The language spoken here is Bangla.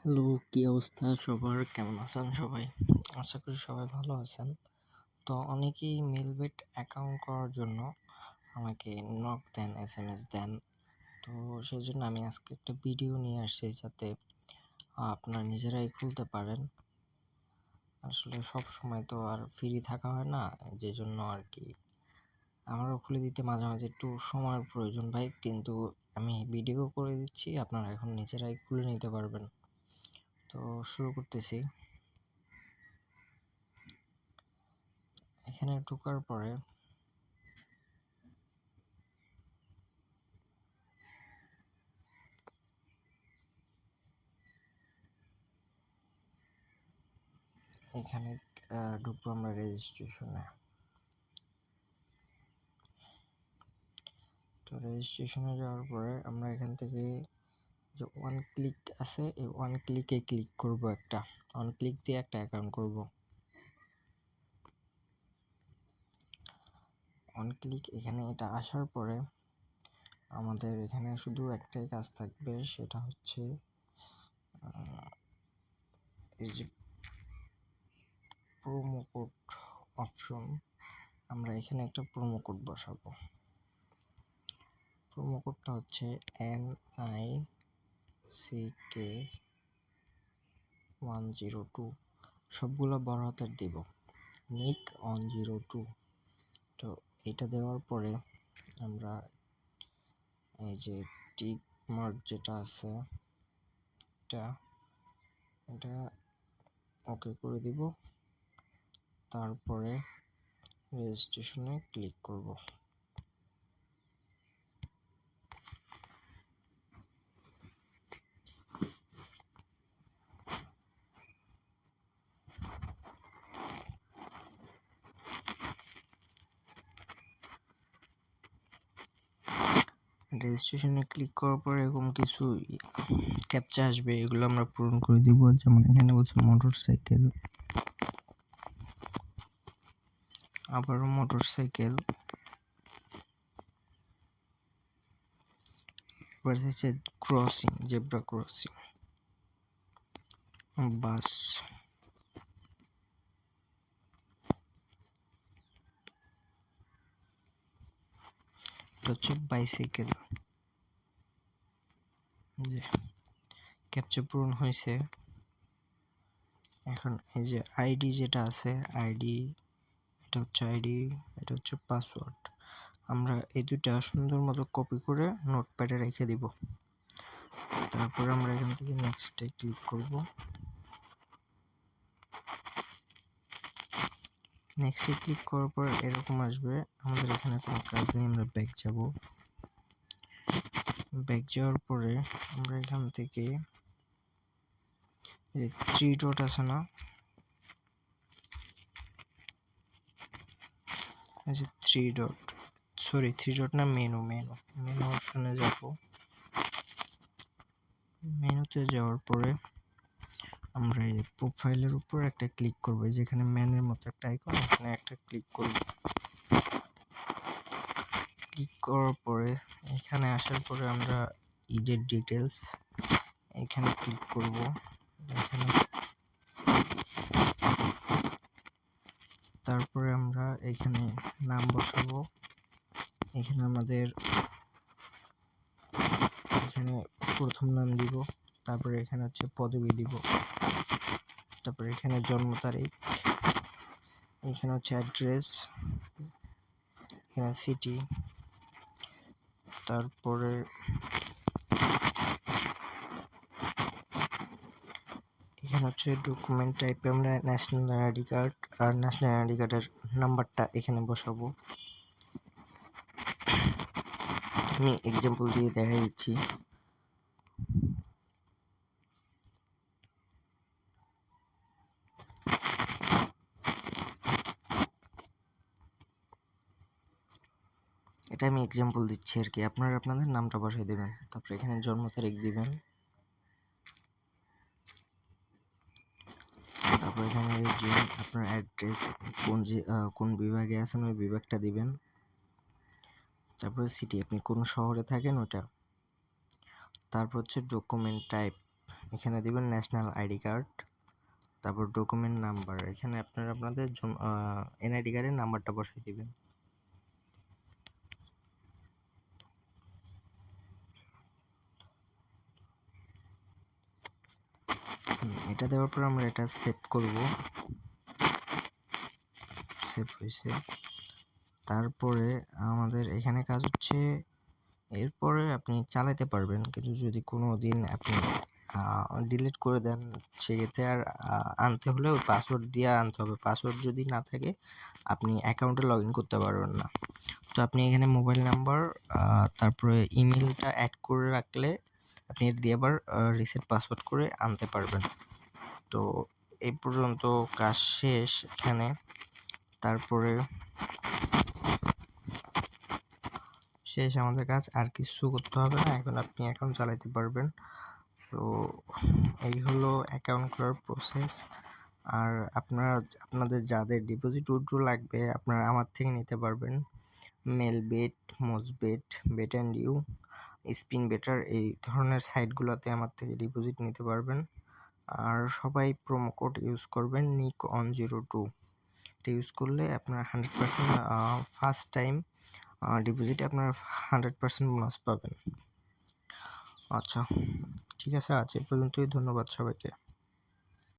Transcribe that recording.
হ্যালো, কি অবস্থা সবার? কেমন আছেন সবাই? আশা করি সবাই ভালো আছেন। তো অনেকেই মেলবেট অ্যাকাউন্ট করার জন্য আমাকে নক দেন, এসএমএস দেন। তো সেজন্য আমি আজকে একটা ভিডিও নিয়ে আসছি যাতে আপনারা নিজেরাই খুলতে পারেন। আসলে সব সময় তো আর ফ্রি থাকা হয় না, যে জন্য আর কি আমারও খুলে দিতে মাঝে মাঝে একটু সময়ের প্রয়োজন ভাই, কিন্তু আমি ভিডিও করে দিচ্ছি, আপনারা এখন নিজেরাই খুলে নিতে পারবেন। তো শুরু করতেছি। এখানে ঢোকার পরে এখানে ঢুকবো আমরা রেজিস্ট্রেশনে। তো রেজিস্ট্রেশনে যাওয়ার পরে আমরা এখান থেকে যে ওয়ান ক্লিক আছে, এই ওয়ান ক্লিকে ক্লিক করব। ওয়ান ক্লিক দিয়ে একটা অ্যাকাউন্ট করব। ওয়ান ক্লিক এখানে এটা আসার পরে আমাদের এখানে শুধু একটাই কাজ থাকবে, সেটা হচ্ছে এই যে প্রোমো কোড অপশন, আমরা এখানে একটা প্রোমো কোড বসাবো। প্রোমো কোডটা হচ্ছে NICK102, সবগুলো বড় হাতের দিব, নিক 102। তো এটা দেওয়ার পরে আমরা এই যে টিক মার্ক যেটা আছে এটা এটা ওকে করে দিব। তারপরে রেজিস্ট্রেশনে ক্লিক করব। রেজিস্ট্রেশনে ক্লিক করার পরে এরকম কিছু ক্যাপচা আসবে, এগুলো আমরা পূরণ করে দিব। যেমন এখানে বলছে মোটরসাইকেল, আবারও মোটরসাইকেল, এবার হচ্ছে ক্রসিং, জেব্রা ক্রসিং, বাস, এটা হচ্ছে বাইসাইকেল। যে ক্যাপচা পূরণ হয়েছে। এখন এই যে আইডি যেটা আছে, আইডি, এটা হচ্ছে আইডি, এটা হচ্ছে পাসওয়ার্ড। আমরা এই দুইটা সুন্দর মতো কপি করে নোটপ্যাডে রেখে দিব। তারপর আমরা এখান থেকে নেক্সটে ক্লিক করব। নেক্সটে ক্লিক করার পর এরকম আসবে, আমাদের এখানে কোনো কাজ নেই, আমরা ব্যাক যাব। ব্যাক যাওয়ার পরে আমরা এখান থেকে এই থ্রি ডট আছে না, এই যে থ্রি ডট না, মেনু অপশনে যাব। মেনুতে যাওয়ার পরে আমরা এই প্রোফাইলের উপর একটা ক্লিক করব, যেখানে ম্যানের মতো একটা আইকন, এখানে একটা ক্লিক করব। ক্লিক করার পরে এখানে আসার পরে আমরা এডিট ডিটেলস এখানে ক্লিক করব। এখানে তারপরে আমরা এখানে নাম বসাবো। এখানে আমাদের এখানে প্রথম নাম দিব, তারপরে এখানে হচ্ছে পদবি দিব, তারপরে এখানে জন্ম তারিখ, এখানে হচ্ছে অ্যাড্রেস, এখানে সিটি, তারপরে এখানে হচ্ছে ডকুমেন্ট টাইপে আমরা ন্যাশনাল আইডি কার্ড, আর ন্যাশনাল আইডি কার্ডের নাম্বারটা এখানে বসাবো। আমি এক্সাম্পল দিয়ে দেখাই দিচ্ছি। এটা আমি এক্সাম্পল দিচ্ছি আর কি, আপনারা আপনাদের নামটা বসাই দেবেন, তারপরে এখানে জন্ম তারিখ দিবেন, তারপর এখানে রিজিয়ন, আপনার অ্যাড্রেস, কোন বিভাগে আছেন ওই বিভাগটা দিবেন, তারপরে সিটি, আপনি কোন শহরে থাকেন ওটা, তারপর হচ্ছে ডকুমেন্ট টাইপ, এখানে দিবেন ন্যাশনাল আইডি কার্ড, তারপর ডকুমেন্ট নাম্বার, এখানে আপনারা আপনাদের এনআইডি কার্ডের নাম্বারটা বসাই দিবেন। এটা দেওয়ার পর আমরা এটা সেভ করব। সেভ হয়েছে। তারপরে আমাদের এখানে কাজ হচ্ছে, এরপরে আপনি চালাতে পারবেন, কিন্তু যদি কোনো দিন আপনি ডিলিট করে দেন সেক্ষেত্রে আর আনতে হলে ওই পাসওয়ার্ড দিয়ে আনতে হবে। পাসওয়ার্ড যদি না থাকে আপনি অ্যাকাউন্টে লগ ইন করতে পারবেন না। তো আপনি এখানে মোবাইল নাম্বার তারপরে ইমেলটা অ্যাড করে রাখলে আপনি এর দিয়ে আবার রিসেট পাসওয়ার্ড করে আনতে পারবেন। তো এই পর্যন্ত কাজ শেষ এখানে। তারপরে শেষ আমাদের কাজ, আর কিছু করতে হবে না, এখন আপনি অ্যাকাউন্ট চালাতে পারবেন। সো এই হলো অ্যাকাউন্ট করার প্রসেস। আর আপনাদের যাদের ডিপোজিট উইথড্র লাগবে আপনারা আমার থেকে নিতে পারবেন। Melbet, Mostbet, Bet and You, Spin Better, এই ধরনের সাইটগুলোতে আমার থেকে ডিপোজিট নিতে পারবেন। আর সবাই প্রোমো কোড ইউজ করবেন NIK-ON02, এটা ইউজ করলে আপনার 100% ফার্স্ট টাইম ডিপোজিটে আপনারা 100% বোনাস পাবেন। আচ্ছা, ঠিক আছে, আজ এ পর্যন্তই। ধন্যবাদ সবাইকে।